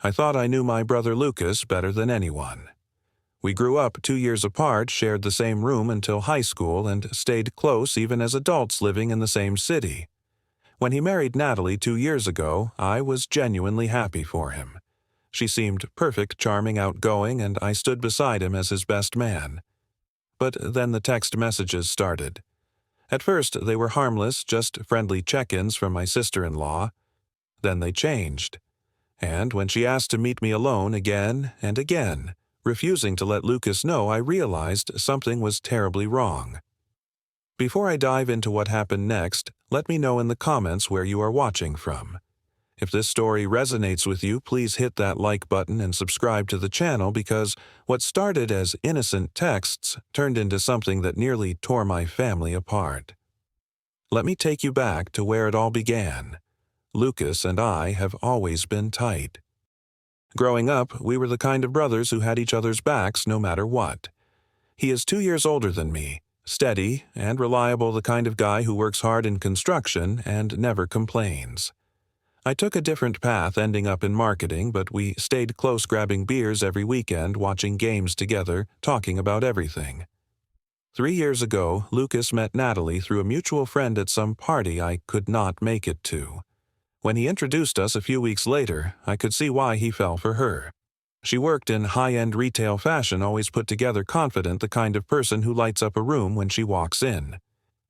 I thought I knew my brother Lucas better than anyone. We grew up 2 years apart, shared the same room until high school, and stayed close even as adults living in the same city. When he married Natalie 2 years ago, I was genuinely happy for him. She seemed perfect, charming, outgoing, and I stood beside him as his best man. But then the text messages started. At first, they were harmless, just friendly check-ins from my sister-in-law. Then they changed. And when she asked to meet me alone again and again, refusing to let Lucas know, I realized something was terribly wrong. Before I dive into what happened next, let me know in the comments where you are watching from. If this story resonates with you, please hit that like button and subscribe to the channel, because what started as innocent texts turned into something that nearly tore my family apart. Let me take you back to where it all began. Lucas and I have always been tight. Growing up, we were the kind of brothers who had each other's backs no matter what. He is 2 years older than me, steady and reliable, the kind of guy who works hard in construction and never complains. I took a different path, ending up in marketing, but we stayed close, grabbing beers every weekend, watching games together, talking about everything. 3 years ago, Lucas met Natalie through a mutual friend at some party I could not make it to. When he introduced us a few weeks later, I could see why he fell for her. She worked in high-end retail fashion, always put together, confident, the kind of person who lights up a room when she walks in.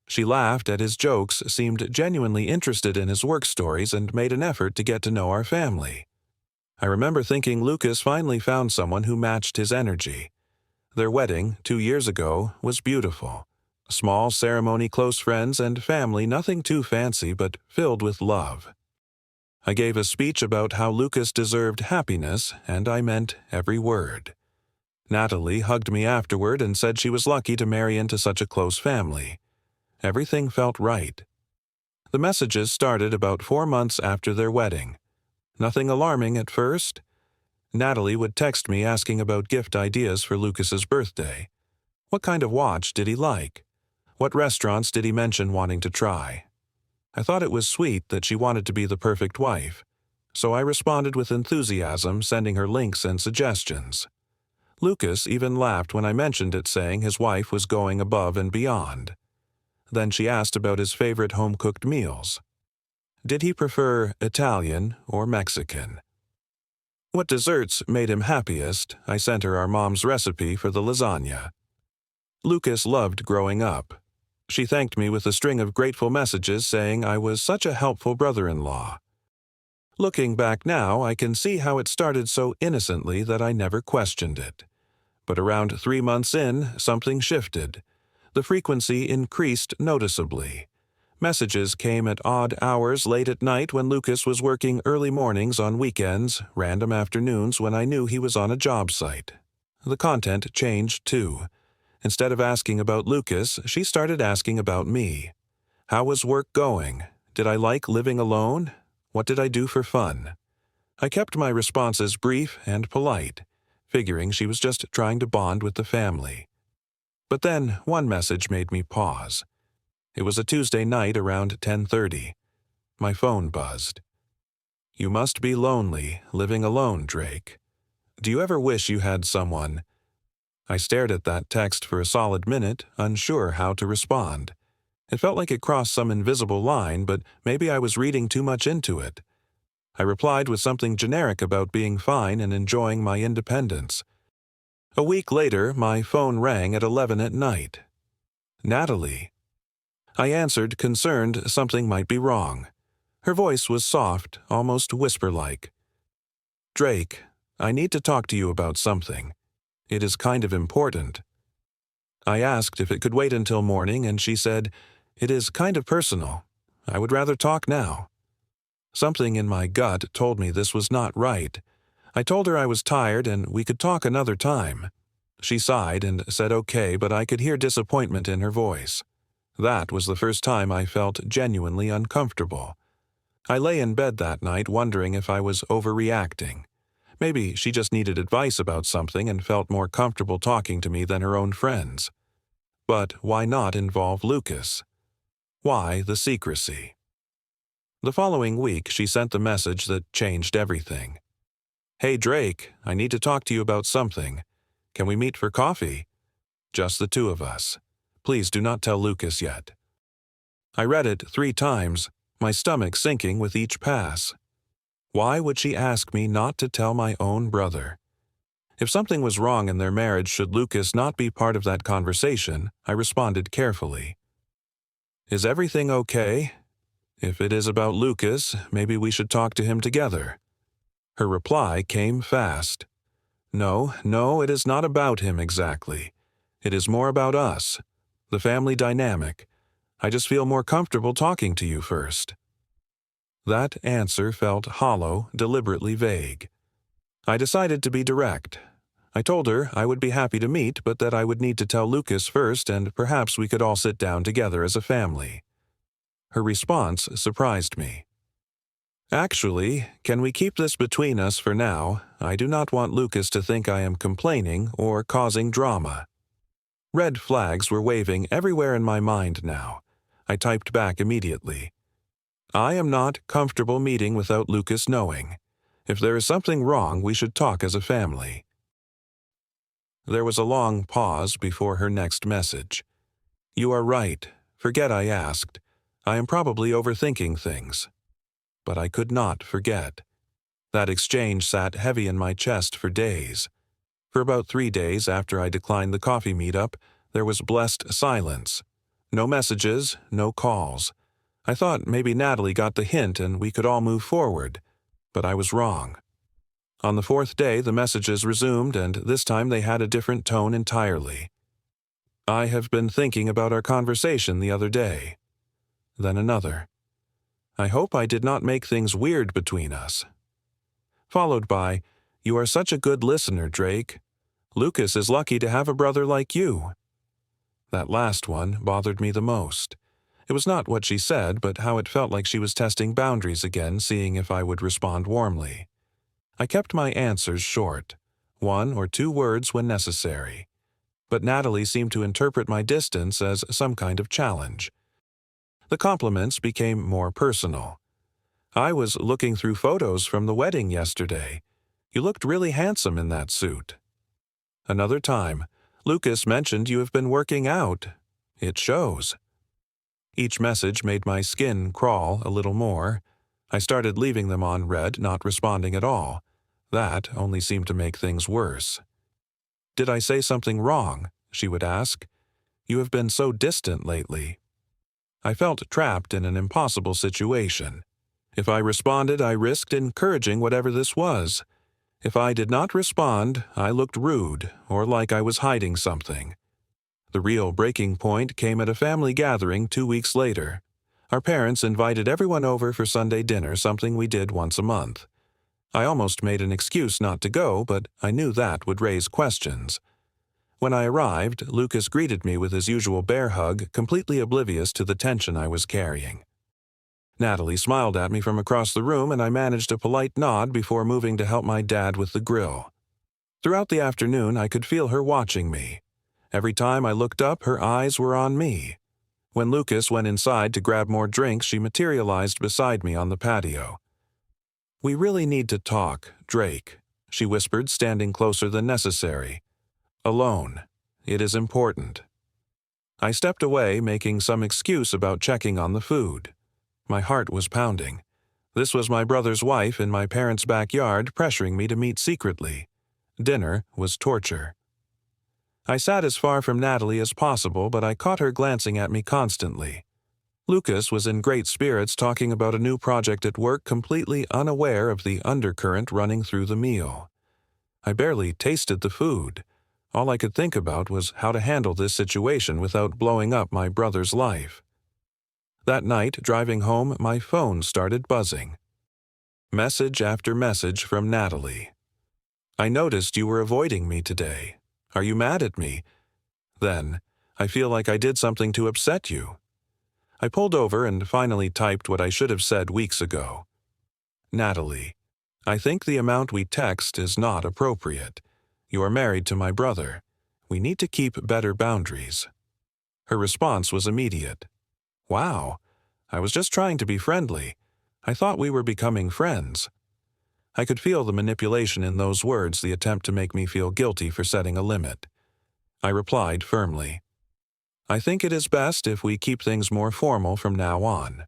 She laughed at his jokes, seemed genuinely interested in his work stories, and made an effort to get to know our family. I remember thinking Lucas finally found someone who matched his energy. Their wedding, 2 years ago, was beautiful. A small ceremony, close friends and family, nothing too fancy, but filled with love. I gave a speech about how Lucas deserved happiness, and I meant every word. Natalie hugged me afterward and said she was lucky to marry into such a close family. Everything felt right. The messages started about 4 months after their wedding. Nothing alarming at first. Natalie would text me asking about gift ideas for Lucas's birthday. What kind of watch did he like? What restaurants did he mention wanting to try? I thought it was sweet that she wanted to be the perfect wife, so I responded with enthusiasm, sending her links and suggestions. Lucas even laughed when I mentioned it, saying his wife was going above and beyond. Then she asked about his favorite home-cooked meals. Did he prefer Italian or Mexican? What desserts made him happiest? I sent her our mom's recipe for the lasagna. Lucas loved growing up. She thanked me with a string of grateful messages, saying I was such a helpful brother-in-law. Looking back now, I can see how it started so innocently that I never questioned it. But around 3 months in, something shifted. The frequency increased noticeably. Messages came at odd hours, late at night when Lucas was working, early mornings on weekends, random afternoons when I knew he was on a job site. The content changed too. Instead of asking about Lucas, she started asking about me. How was work going? Did I like living alone? What did I do for fun? I kept my responses brief and polite, figuring she was just trying to bond with the family. But then one message made me pause. It was a Tuesday night around 10:30. My phone buzzed. You must be lonely, living alone, Drake. Do you ever wish you had someone? I stared at that text for a solid minute, unsure how to respond. It felt like it crossed some invisible line, but maybe I was reading too much into it. I replied with something generic about being fine and enjoying my independence. A week later, my phone rang at 11 at night. Natalie. I answered, concerned something might be wrong. Her voice was soft, almost whisper-like. Drake, I need to talk to you about something. It is kind of important. I asked if it could wait until morning, and she said, It is kind of personal. I would rather talk now. Something in my gut told me this was not right. I told her I was tired and we could talk another time. She sighed and said okay, but I could hear disappointment in her voice. That was the first time I felt genuinely uncomfortable. I lay in bed that night wondering if I was overreacting. Maybe she just needed advice about something and felt more comfortable talking to me than her own friends. But why not involve Lucas? Why the secrecy? The following week, she sent the message that changed everything. "Hey Drake, I need to talk to you about something. Can we meet for coffee?" Just the two of us. Please do not tell Lucas yet. I read it 3 times, my stomach sinking with each pass. Why would she ask me not to tell my own brother? If something was wrong in their marriage, should Lucas not be part of that conversation, I responded carefully. "Is everything okay? If it is about Lucas, maybe we should talk to him together." Her reply came fast. No, it is not about him exactly. It is more about us, the family dynamic. I just feel more comfortable talking to you first. That answer felt hollow, deliberately vague. I decided to be direct. I told her I would be happy to meet, but that I would need to tell Lucas first, and perhaps we could all sit down together as a family. Her response surprised me. "Actually, can we keep this between us for now? I do not want Lucas to think I am complaining or causing drama." Red flags were waving everywhere in my mind now. I typed back immediately. "I am not comfortable meeting without Lucas knowing. If there is something wrong, we should talk as a family." There was a long pause before her next message. "You are right. Forget I asked. I am probably overthinking things." But I could not forget. That exchange sat heavy in my chest for days. For about 3 days after I declined the coffee meetup, there was blessed silence. No messages, no calls. I thought maybe Natalie got the hint and we could all move forward. But I was wrong. On the 4th day, the messages resumed, and this time they had a different tone entirely. "I have been thinking about our conversation the other day." Then another. "I hope I did not make things weird between us." Followed by, "You are such a good listener, Drake. Lucas is lucky to have a brother like you." That last one bothered me the most. It was not what she said, but how it felt like she was testing boundaries again, seeing if I would respond warmly. I kept my answers short, 1 or 2 words when necessary. But Natalie seemed to interpret my distance as some kind of challenge. The compliments became more personal. "I was looking through photos from the wedding yesterday. You looked really handsome in that suit." Another time, "Lucas mentioned you have been working out. It shows." Each message made my skin crawl a little more. I started leaving them on read, not responding at all. That only seemed to make things worse. "Did I say something wrong?" she would ask. "You have been so distant lately." I felt trapped in an impossible situation. If I responded, I risked encouraging whatever this was. If I did not respond, I looked rude or like I was hiding something. The real breaking point came at a family gathering 2 weeks later. Our parents invited everyone over for Sunday dinner, something we did once a month. I almost made an excuse not to go, but I knew that would raise questions. When I arrived, Lucas greeted me with his usual bear hug, completely oblivious to the tension I was carrying. Natalie smiled at me from across the room, and I managed a polite nod before moving to help my dad with the grill. Throughout the afternoon, I could feel her watching me. Every time I looked up, her eyes were on me. When Lucas went inside to grab more drinks, she materialized beside me on the patio. "We really need to talk, Drake," she whispered, standing closer than necessary. "Alone. It is important." I stepped away, making some excuse about checking on the food. My heart was pounding. This was my brother's wife in my parents' backyard, pressuring me to meet secretly. Dinner was torture. I sat as far from Natalie as possible, but I caught her glancing at me constantly. Lucas was in great spirits, talking about a new project at work, completely unaware of the undercurrent running through the meal. I barely tasted the food. All I could think about was how to handle this situation without blowing up my brother's life. That night, driving home, my phone started buzzing. Message after message from Natalie. "I noticed you were avoiding me today. Are you mad at me?" Then, "I feel like I did something to upset you." I pulled over and finally typed what I should have said weeks ago. "Natalie, I think the amount we text is not appropriate. You are married to my brother. We need to keep better boundaries." Her response was immediate. "Wow, I was just trying to be friendly. I thought we were becoming friends." I could feel the manipulation in those words, the attempt to make me feel guilty for setting a limit. I replied firmly, "I think it is best if we keep things more formal from now on."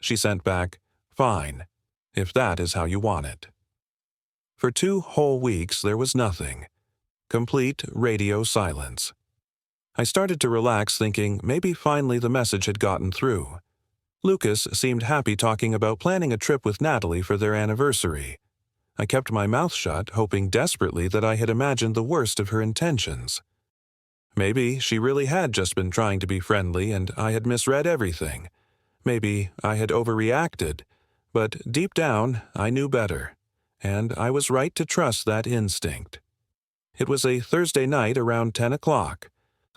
She sent back, "Fine, if that is how you want it." For 2 whole weeks there was nothing. Complete radio silence. I started to relax, thinking maybe finally the message had gotten through. Lucas seemed happy talking about planning a trip with Natalie for their anniversary. I kept my mouth shut, hoping desperately that I had imagined the worst of her intentions. Maybe she really had just been trying to be friendly and I had misread everything. Maybe I had overreacted, but deep down I knew better, and I was right to trust that instinct. It was a Thursday night around 10 o'clock.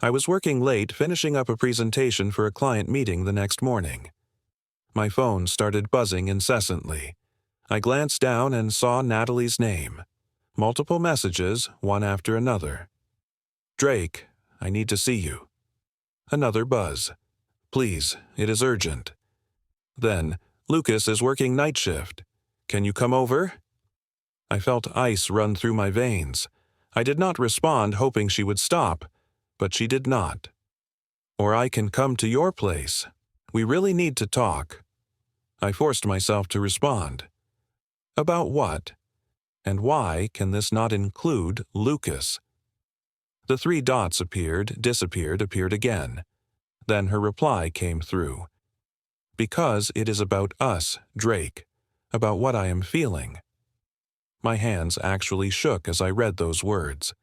I was working late, finishing up a presentation for a client meeting the next morning. My phone started buzzing incessantly. I glanced down and saw Natalie's name. Multiple messages, one after another. "Drake, I need to see you." Another buzz. "Please, it is urgent." Then, "Lucas is working night shift. Can you come over?" I felt ice run through my veins. I did not respond, hoping she would stop, but she did not. "Or I can come to your place. We really need to talk." I forced myself to respond. "About what? And why can this not include Lucas?" The 3 dots appeared, disappeared, appeared again. Then her reply came through. "Because it is about us, Drake. About what I am feeling." My hands actually shook as I read those words.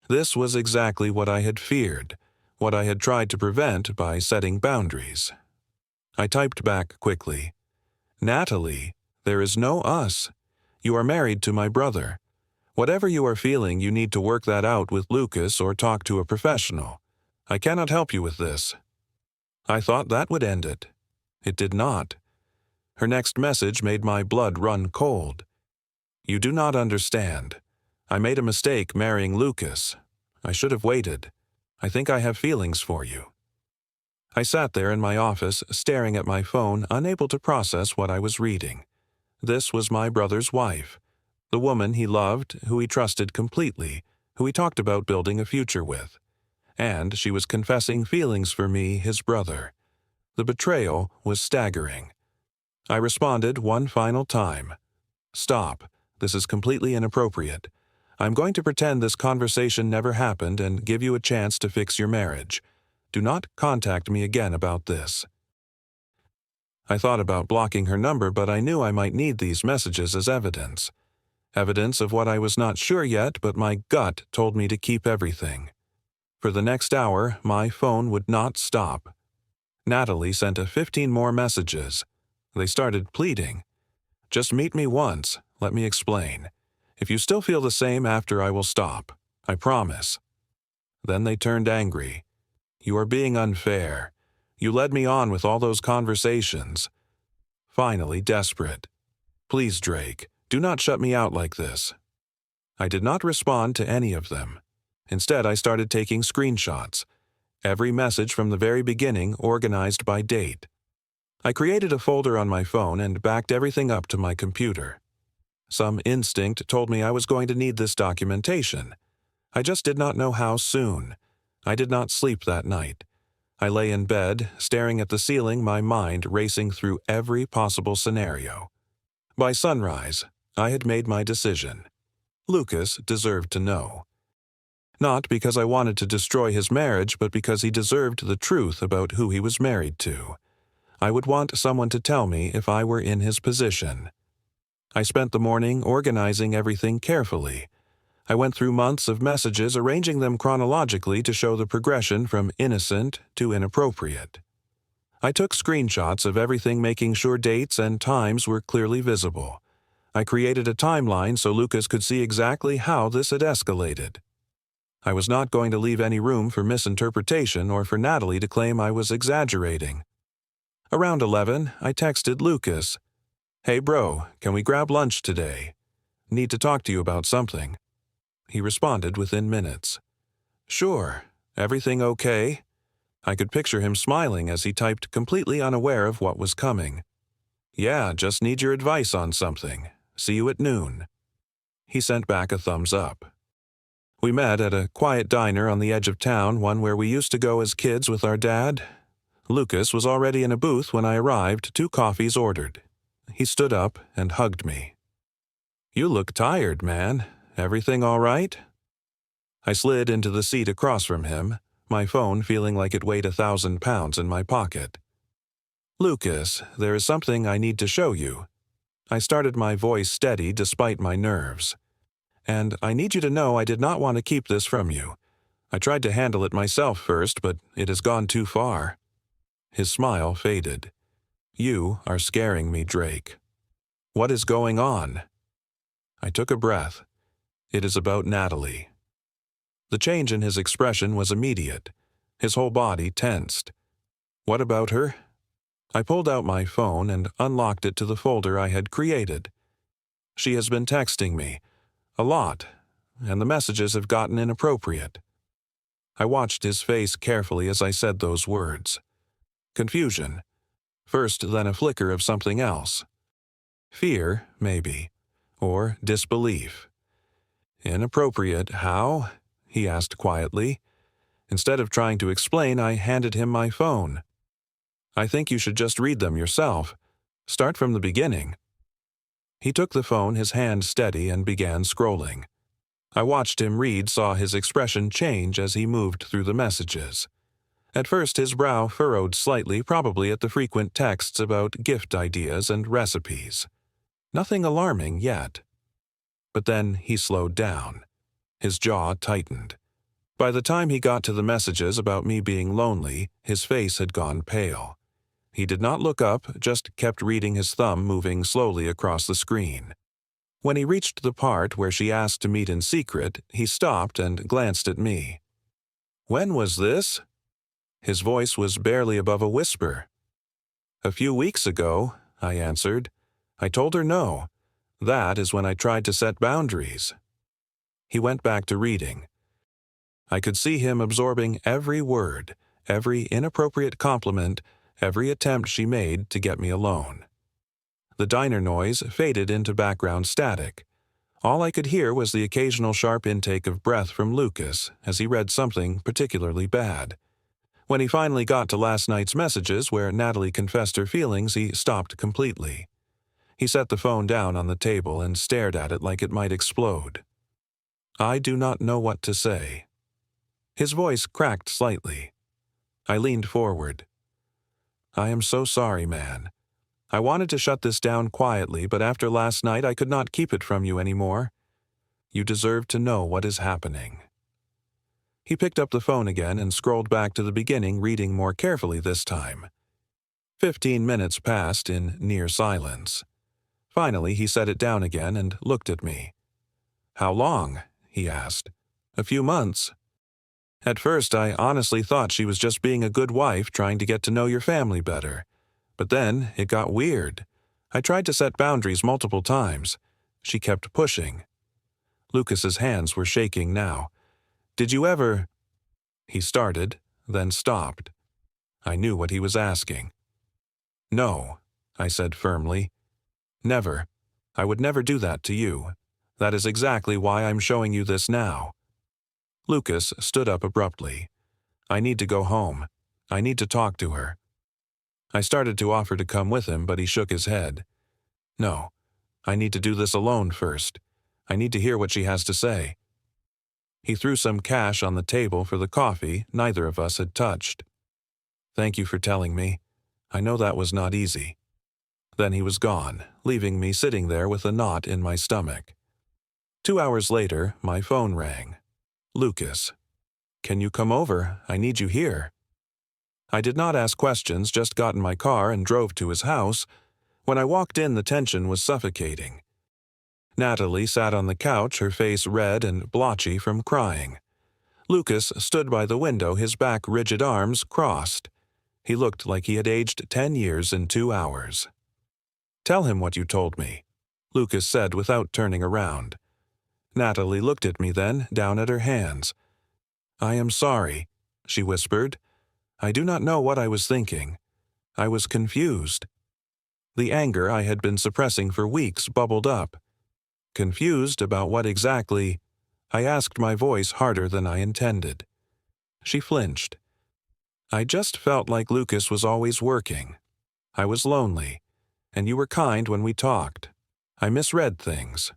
This was exactly what I had feared, what I had tried to prevent by setting boundaries. I typed back quickly, "Natalie, there is no us. You are married to my brother. Whatever you are feeling, you need to work that out with Lucas or talk to a professional. I cannot help you with this." I thought that would end it. It did not. Her next message made my blood run cold. "You do not understand. I made a mistake marrying Lucas. I should have waited. I think I have feelings for you." I sat there in my office, staring at my phone, unable to process what I was reading. This was my brother's wife, the woman he loved, who he trusted completely, who he talked about building a future with. And she was confessing feelings for me, his brother. The betrayal was staggering. I responded one final time. "Stop. This is completely inappropriate. I'm going to pretend this conversation never happened and give you a chance to fix your marriage. Do not contact me again about this." I thought about blocking her number, but I knew I might need these messages as evidence. Evidence of what I was not sure yet, but my gut told me to keep everything. For the next hour, my phone would not stop. Natalie sent 15 more messages. They started pleading. "Just meet me once. Let me explain. If you still feel the same after, I will stop. I promise." Then they turned angry. "You are being unfair. You led me on with all those conversations." Finally, desperate. "Please, Drake, do not shut me out like this." I did not respond to any of them. Instead, I started taking screenshots. Every message from the very beginning organized by date. I created a folder on my phone and backed everything up to my computer. Some instinct told me I was going to need this documentation. I just did not know how soon. I did not sleep that night. I lay in bed, staring at the ceiling, my mind racing through every possible scenario. By sunrise, I had made my decision. Lucas deserved to know. Not because I wanted to destroy his marriage, but because he deserved the truth about who he was married to. I would want someone to tell me if I were in his position. I spent the morning organizing everything carefully. I went through months of messages, arranging them chronologically to show the progression from innocent to inappropriate. I took screenshots of everything, making sure dates and times were clearly visible. I created a timeline so Lucas could see exactly how this had escalated. I was not going to leave any room for misinterpretation or for Natalie to claim I was exaggerating. Around 11, I texted Lucas. "Hey bro, can we grab lunch today? Need to talk to you about something." He responded within minutes. "Sure. Everything okay?" I could picture him smiling as he typed, completely unaware of what was coming. "Yeah, just need your advice on something. See you at noon." He sent back a thumbs up. We met at a quiet diner on the edge of town, one where we used to go as kids with our dad. Lucas was already in a booth when I arrived, 2 coffees ordered. He stood up and hugged me. "You look tired, man. Everything all right?" I slid into the seat across from him, my phone feeling like it weighed 1,000 pounds in my pocket. "Lucas, there is something I need to show you." I started, my voice steady despite my nerves. "And I need you to know I did not want to keep this from you. I tried to handle it myself first, but it has gone too far." His smile faded. "You are scaring me, Drake." "What is going on?" I took a breath. "It is about Natalie." The change in his expression was immediate. His whole body tensed. "What about her?" I pulled out my phone and unlocked it to the folder I had created. "She has been texting me. A lot. And the messages have gotten inappropriate." I watched his face carefully as I said those words. Confusion. First, then a flicker of something else. Fear, maybe. Or disbelief. "Inappropriate, how?" he asked quietly. Instead of trying to explain, I handed him my phone. "I think you should just read them yourself. Start from the beginning." He took the phone, his hand steady, and began scrolling. I watched him read, saw his expression change as he moved through the messages. At first his brow furrowed slightly, probably at the frequent texts about gift ideas and recipes. Nothing alarming yet. But then he slowed down. His jaw tightened. By the time he got to the messages about me being lonely, his face had gone pale. He did not look up, just kept reading, his thumb moving slowly across the screen. When he reached the part where she asked to meet in secret, he stopped and glanced at me. "When was this?" His voice was barely above a whisper. "A few weeks ago," I answered. "I told her no. That is when I tried to set boundaries." He went back to reading. I could see him absorbing every word, every inappropriate compliment, every attempt she made to get me alone. The diner noise faded into background static. All I could hear was the occasional sharp intake of breath from Lucas as he read something particularly bad. When he finally got to last night's messages where Natalie confessed her feelings, he stopped completely. He set the phone down on the table and stared at it like it might explode. "I do not know what to say." His voice cracked slightly. I leaned forward. "I am so sorry, man. I wanted to shut this down quietly, but after last night I could not keep it from you anymore. You deserve to know what is happening." He picked up the phone again and scrolled back to the beginning, reading more carefully this time. 15 minutes passed in near silence. Finally, he set it down again and looked at me. "How long?" he asked. "A few months. At first, I honestly thought she was just being a good wife, trying to get to know your family better. But then it got weird. I tried to set boundaries multiple times. She kept pushing." Lucas's hands were shaking now. "Did you ever—" He started, then stopped. I knew what he was asking. "No," I said firmly. "Never. I would never do that to you. That is exactly why I'm showing you this now." Lucas stood up abruptly. "I need to go home. I need to talk to her." I started to offer to come with him, but he shook his head. "No, I need to do this alone first. I need to hear what she has to say." He threw some cash on the table for the coffee neither of us had touched. "Thank you for telling me. I know that was not easy." Then he was gone, leaving me sitting there with a knot in my stomach. 2 hours later, my phone rang. "Lucas. Can you come over? I need you here." I did not ask questions, just got in my car and drove to his house. When I walked in, the tension was suffocating. Natalie sat on the couch, her face red and blotchy from crying. Lucas stood by the window, his back, rigid arms crossed. He looked like he had aged 10 years in 2 hours. "Tell him what you told me," Lucas said without turning around. Natalie looked at me then, down at her hands. "I am sorry," she whispered. "I do not know what I was thinking. I was confused." The anger I had been suppressing for weeks bubbled up. confused about what exactly, I asked, my voice harder than I intended. She flinched. I just felt like Lucas was always working. I was lonely, and you were kind when we talked. I misread things.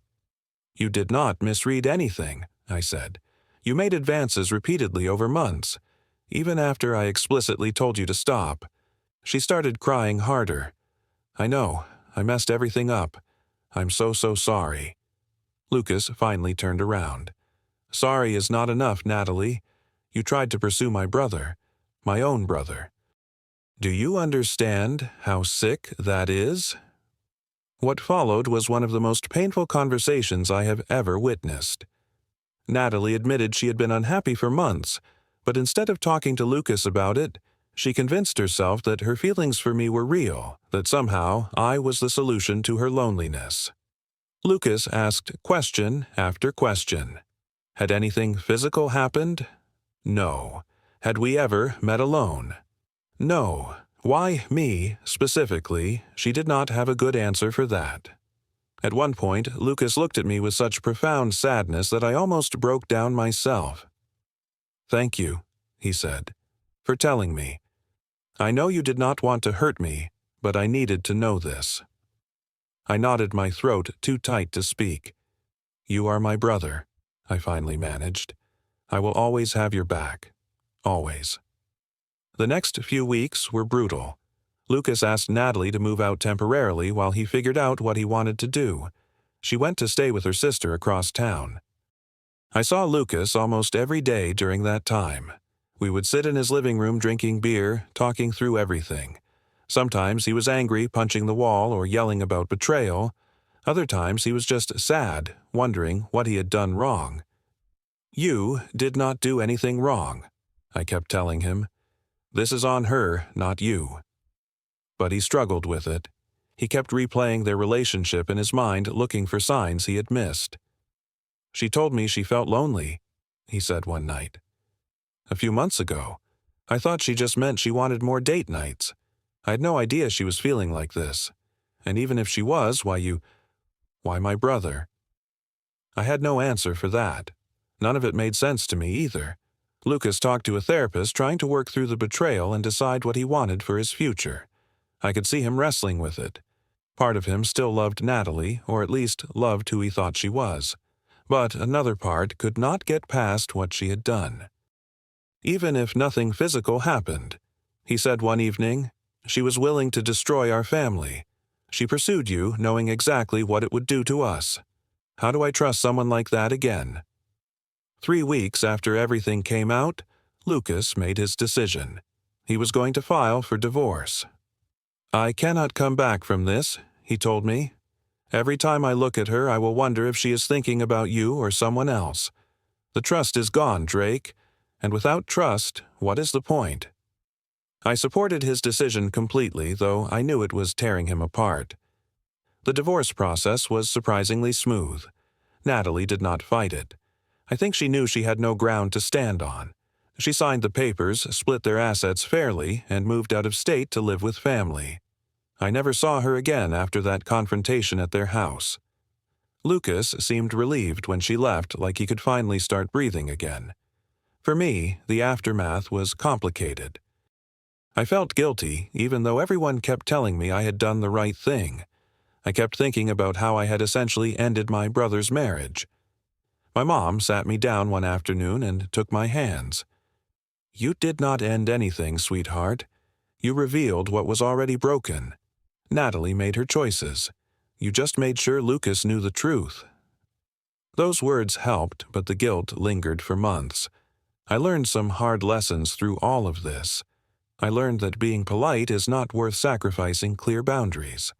You did not misread anything, I said. You made advances repeatedly over months, even after I explicitly told you to stop. She started crying harder. I know, I messed everything up. I'm so sorry. Lucas finally turned around. Sorry is not enough, Natalie. You tried to pursue my brother, my own brother. Do you understand how sick that is? What followed was one of the most painful conversations I have ever witnessed. Natalie admitted she had been unhappy for months, but instead of talking to Lucas about it, she convinced herself that her feelings for me were real, that somehow I was the solution to her loneliness. Lucas asked question after question. Had anything physical happened? No. Had we ever met alone? No. Why me, specifically? She did not have a good answer for that. At one point, Lucas looked at me with such profound sadness that I almost broke down myself. Thank you, he said, for telling me. I know you did not want to hurt me, but I needed to know this. I knotted my throat too tight to speak. You are my brother, I finally managed. I will always have your back. Always. The next few weeks were brutal. Lucas asked Natalie to move out temporarily while he figured out what he wanted to do. She went to stay with her sister across town. I saw Lucas almost every day during that time. We would sit in his living room drinking beer, talking through everything. Sometimes he was angry, punching the wall, or yelling about betrayal. Other times he was just sad, wondering what he had done wrong. You did not do anything wrong, I kept telling him. This is on her, not you. But he struggled with it. He kept replaying their relationship in his mind, looking for signs he had missed. She told me she felt lonely, he said one night. A few months ago, I thought she just meant she wanted more date nights. I had no idea she was feeling like this. And even if she was, why my brother? I had no answer for that. None of it made sense to me either. Lucas talked to a therapist trying to work through the betrayal and decide what he wanted for his future. I could see him wrestling with it. Part of him still loved Natalie, or at least loved who he thought she was. But another part could not get past what she had done. Even if nothing physical happened, he said one evening, she was willing to destroy our family. She pursued you, knowing exactly what it would do to us. How do I trust someone like that again? 3 weeks after everything came out, Lucas made his decision. He was going to file for divorce. I cannot come back from this, he told me. Every time I look at her, I will wonder if she is thinking about you or someone else. The trust is gone, Drake, and without trust, what is the point? I supported his decision completely, though I knew it was tearing him apart. The divorce process was surprisingly smooth. Natalie did not fight it. I think she knew she had no ground to stand on. She signed the papers, split their assets fairly, and moved out of state to live with family. I never saw her again after that confrontation at their house. Lucas seemed relieved when she left, like he could finally start breathing again. For me, the aftermath was complicated. I felt guilty, even though everyone kept telling me I had done the right thing. I kept thinking about how I had essentially ended my brother's marriage. My mom sat me down one afternoon and took my hands. You did not end anything, sweetheart. You revealed what was already broken. Natalie made her choices. You just made sure Lucas knew the truth. Those words helped, but the guilt lingered for months. I learned some hard lessons through all of this. I learned that being polite is not worth sacrificing clear boundaries.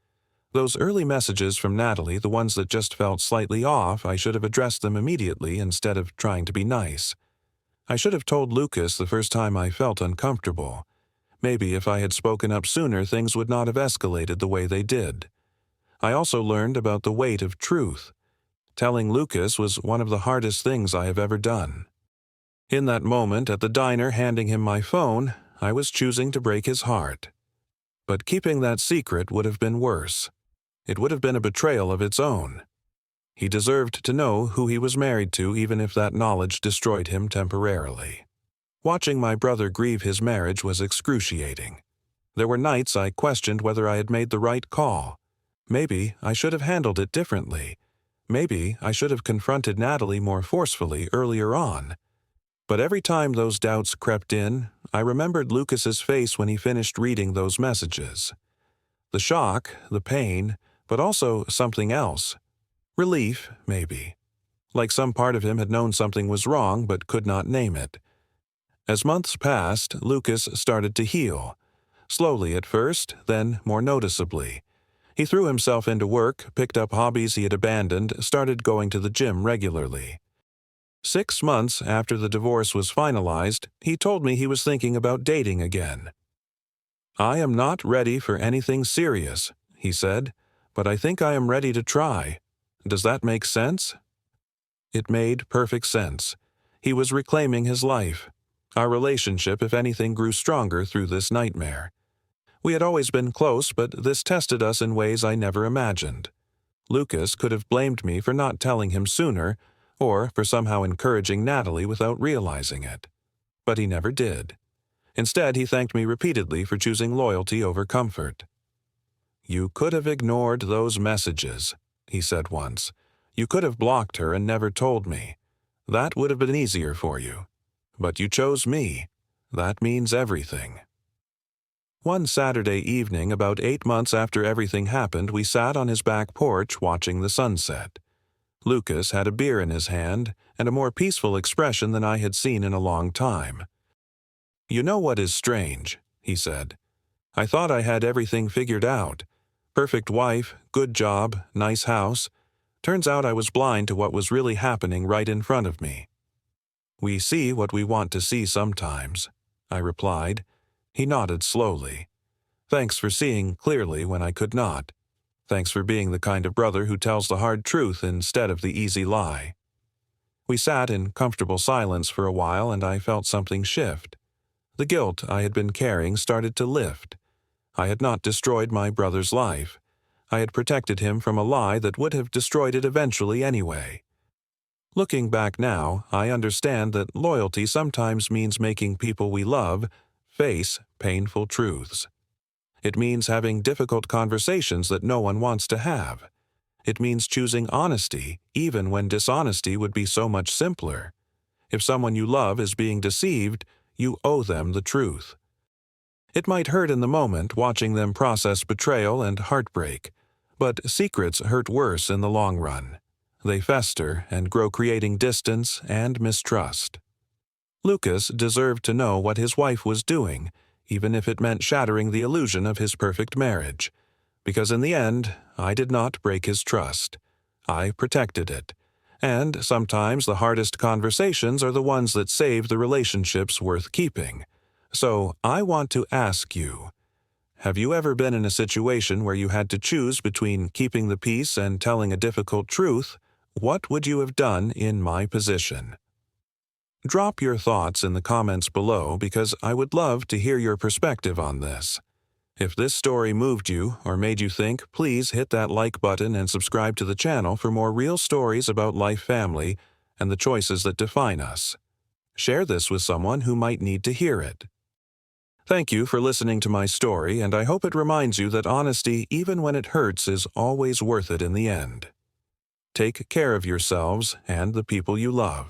Those early messages from Natalie, the ones that just felt slightly off, I should have addressed them immediately instead of trying to be nice. I should have told Lucas the first time I felt uncomfortable. Maybe if I had spoken up sooner, things would not have escalated the way they did. I also learned about the weight of truth. Telling Lucas was one of the hardest things I have ever done. In that moment at the diner handing him my phone, I was choosing to break his heart. But keeping that secret would have been worse. It would have been a betrayal of its own. He deserved to know who he was married to, even if that knowledge destroyed him temporarily. Watching my brother grieve his marriage was excruciating. There were nights I questioned whether I had made the right call. Maybe I should have handled it differently. Maybe I should have confronted Natalie more forcefully earlier on. But every time those doubts crept in, I remembered Lucas's face when he finished reading those messages. The shock, the pain, but also something else. Relief, maybe. Like some part of him had known something was wrong but could not name it. As months passed, Lucas started to heal. Slowly at first, then more noticeably. He threw himself into work, picked up hobbies he had abandoned, started going to the gym regularly. 6 months after the divorce was finalized, he told me he was thinking about dating again. "I am not ready for anything serious," he said, "but I think I am ready to try. Does that make sense?" It made perfect sense. He was reclaiming his life. Our relationship, if anything, grew stronger through this nightmare. We had always been close, but this tested us in ways I never imagined. Lucas could have blamed me for not telling him sooner, or for somehow encouraging Natalie without realizing it. But he never did. Instead, he thanked me repeatedly for choosing loyalty over comfort. "You could have ignored those messages," he said once. "You could have blocked her and never told me. That would have been easier for you. But you chose me. That means everything." One Saturday evening, about 8 months after everything happened, we sat on his back porch watching the sunset. Lucas had a beer in his hand and a more peaceful expression than I had seen in a long time. "You know what is strange?" he said. "I thought I had everything figured out. Perfect wife, good job, nice house. Turns out I was blind to what was really happening right in front of me." "We see what we want to see sometimes," I replied. He nodded slowly. "Thanks for seeing clearly when I could not. Thanks for being the kind of brother who tells the hard truth instead of the easy lie." We sat in comfortable silence for a while, and I felt something shift. The guilt I had been carrying started to lift. I had not destroyed my brother's life. I had protected him from a lie that would have destroyed it eventually anyway. Looking back now, I understand that loyalty sometimes means making people we love face painful truths. It means having difficult conversations that no one wants to have. It means choosing honesty, even when dishonesty would be so much simpler. If someone you love is being deceived, you owe them the truth. It might hurt in the moment watching them process betrayal and heartbreak, but secrets hurt worse in the long run. They fester and grow, creating distance and mistrust. Lucas deserved to know what his wife was doing, even if it meant shattering the illusion of his perfect marriage. Because in the end, I did not break his trust. I protected it. And sometimes the hardest conversations are the ones that save the relationships worth keeping. So I want to ask you, have you ever been in a situation where you had to choose between keeping the peace and telling a difficult truth? What would you have done in my position? Drop your thoughts in the comments below because I would love to hear your perspective on this. If this story moved you or made you think, please hit that like button and subscribe to the channel for more real stories about life, family, and the choices that define us. Share this with someone who might need to hear it. Thank you for listening to my story, and I hope it reminds you that honesty, even when it hurts, is always worth it in the end. Take care of yourselves and the people you love.